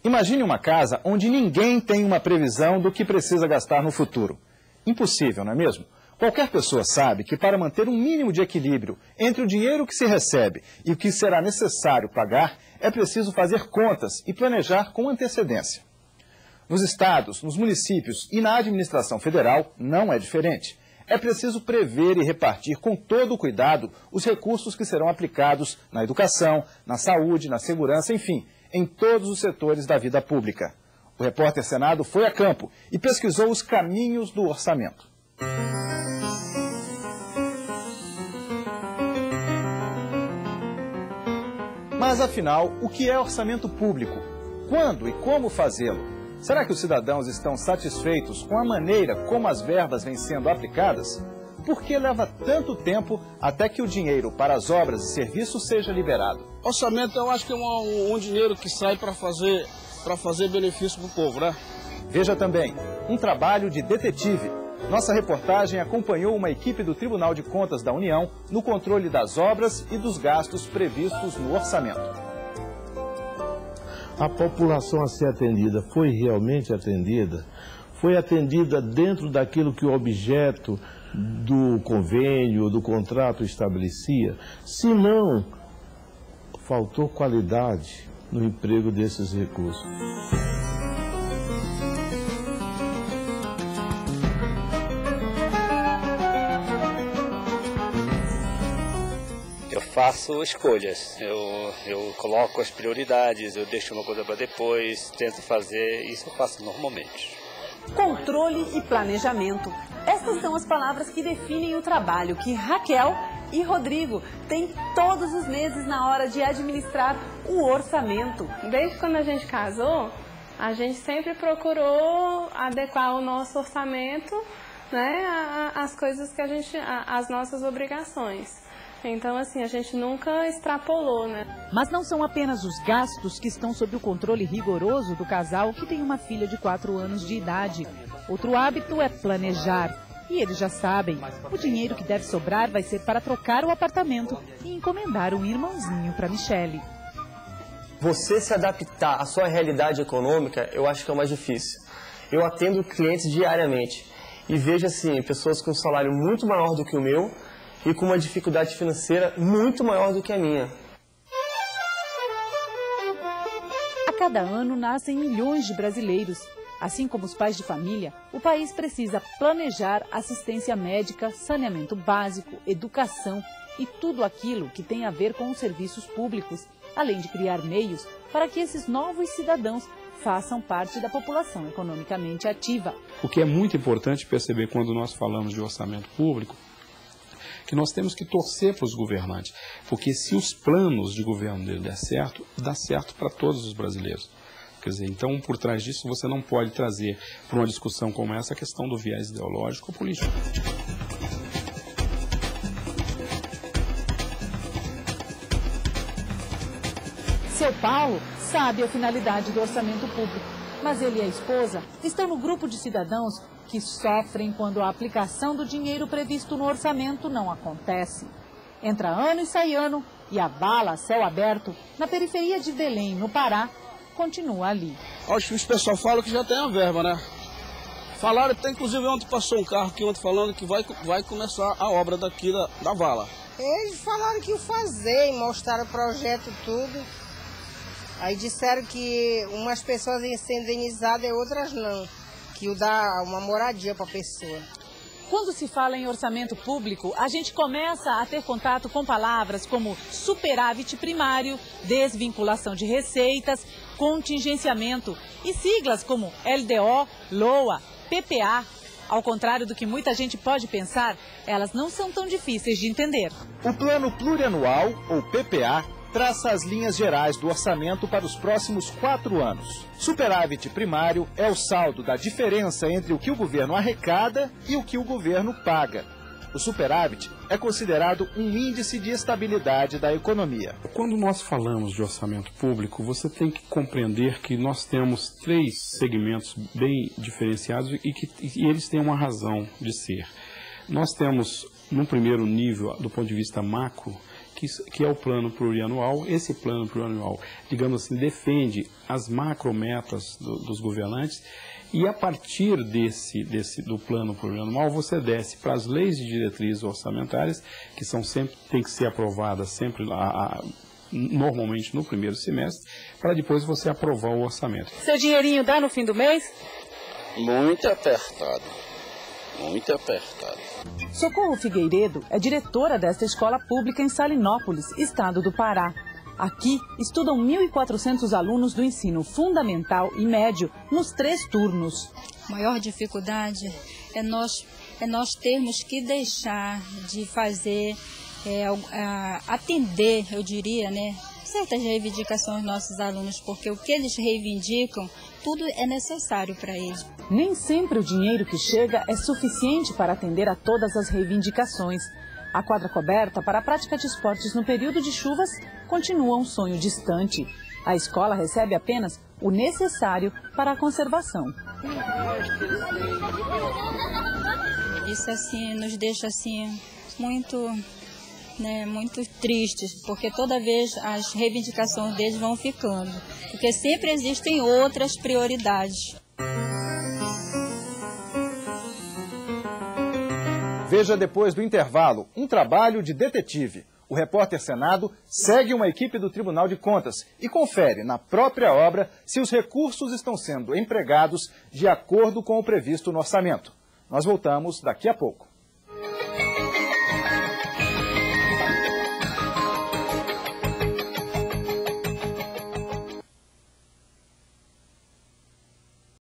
Imagine uma casa onde ninguém tem uma previsão do que precisa gastar no futuro. Impossível, não é mesmo? Qualquer pessoa sabe que para manter um mínimo de equilíbrio entre o dinheiro que se recebe e o que será necessário pagar, é preciso fazer contas e planejar com antecedência. Nos estados, nos municípios e na administração federal não é diferente. É preciso prever e repartir com todo o cuidado os recursos que serão aplicados na educação, na saúde, na segurança, enfim, em todos os setores da vida pública. O repórter Senado foi a campo e pesquisou os caminhos do orçamento. Mas, afinal, o que é orçamento público? Quando e como fazê-lo? Será que os cidadãos estão satisfeitos com a maneira como as verbas vêm sendo aplicadas? Por que leva tanto tempo até que o dinheiro para as obras e serviços seja liberado? Orçamento, eu acho que é um dinheiro que sai para fazer benefício para o povo, né? Veja também, um trabalho de detetive. Nossa reportagem acompanhou uma equipe do Tribunal de Contas da União no controle das obras e dos gastos previstos no orçamento. A população a ser atendida foi realmente atendida? Foi atendida dentro daquilo que o objeto do convênio, do contrato estabelecia? Se não, faltou qualidade no emprego desses recursos. Eu faço escolhas, eu coloco as prioridades, eu deixo uma coisa para depois, tento fazer, isso eu faço normalmente. Controle e planejamento. Essas são as palavras que definem o trabalho que Raquel e Rodrigo têm todos os meses na hora de administrar o orçamento. Desde quando a gente casou, a gente sempre procurou adequar o nosso orçamento, né, às coisas que às nossas obrigações. Então, assim, a gente nunca extrapolou, né? Mas não são apenas os gastos que estão sob o controle rigoroso do casal que tem uma filha de 4 anos de idade. Outro hábito é planejar. E eles já sabem, o dinheiro que deve sobrar vai ser para trocar o apartamento e encomendar um irmãozinho para Michele. Você se adaptar à sua realidade econômica, eu acho que é o mais difícil. Eu atendo clientes diariamente e vejo, assim, pessoas com um salário muito maior do que o meu e com uma dificuldade financeira muito maior do que a minha. A cada ano nascem milhões de brasileiros. Assim como os pais de família, o país precisa planejar assistência médica, saneamento básico, educação e tudo aquilo que tem a ver com os serviços públicos, além de criar meios para que esses novos cidadãos façam parte da população economicamente ativa. O que é muito importante perceber quando nós falamos de orçamento público, que nós temos que torcer para os governantes, porque se os planos de governo dele der certo, dá certo para todos os brasileiros. Quer dizer, então, por trás disso, você não pode trazer para uma discussão como essa a questão do viés ideológico ou político. Seu Paulo sabe a finalidade do orçamento público, mas ele e a esposa estão no grupo de cidadãos que sofrem quando a aplicação do dinheiro previsto no orçamento não acontece. Entra ano e sai ano, e a bala a céu aberto, na periferia de Belém, no Pará, continua ali. Acho que os pessoal falam que já tem a verba, né? Falaram, até inclusive ontem passou um carro aqui ontem falando que vai começar a obra daqui da vala. Eles falaram que iam fazer, mostraram o projeto tudo. Aí disseram que umas pessoas iam ser indenizadas e outras não. Que ia dar uma moradia para a pessoa. Quando se fala em orçamento público, a gente começa a ter contato com palavras como superávit primário, desvinculação de receitas, contingenciamento e siglas como LDO, LOA, PPA. Ao contrário do que muita gente pode pensar, elas não são tão difíceis de entender. O Plano Plurianual, ou PPA, traça as linhas gerais do orçamento para os próximos 4 anos. Superávit primário é o saldo da diferença entre o que o governo arrecada e o que o governo paga. O superávit é considerado um índice de estabilidade da economia. Quando nós falamos de orçamento público, você tem que compreender que nós temos 3 segmentos bem diferenciados e eles têm uma razão de ser. Nós temos, no primeiro nível, do ponto de vista macro, que é o plano plurianual. Esse plano plurianual, digamos assim, defende as macrometas dos governantes, e a partir do plano plurianual você desce para as leis de diretrizes orçamentárias, que tem que ser aprovadas sempre normalmente no primeiro semestre, para depois você aprovar o orçamento. Seu dinheirinho dá no fim do mês? Muito apertado, muito apertado. Socorro Figueiredo é diretora desta escola pública em Salinópolis, estado do Pará. Aqui estudam 1.400 alunos do ensino fundamental e médio nos 3 turnos. A maior dificuldade é nós termos que deixar de fazer, atender, eu diria, né, certas reivindicações dos nossos alunos, porque o que eles reivindicam, tudo é necessário para eles. Nem sempre o dinheiro que chega é suficiente para atender a todas as reivindicações. A quadra coberta para a prática de esportes no período de chuvas continua um sonho distante. A escola recebe apenas o necessário para a conservação. Isso assim nos deixa assim muito tristes, porque toda vez as reivindicações deles vão ficando, porque sempre existem outras prioridades. Veja depois do intervalo um trabalho de detetive. O repórter Senado segue uma equipe do Tribunal de Contas e confere na própria obra se os recursos estão sendo empregados de acordo com o previsto no orçamento. Nós voltamos daqui a pouco.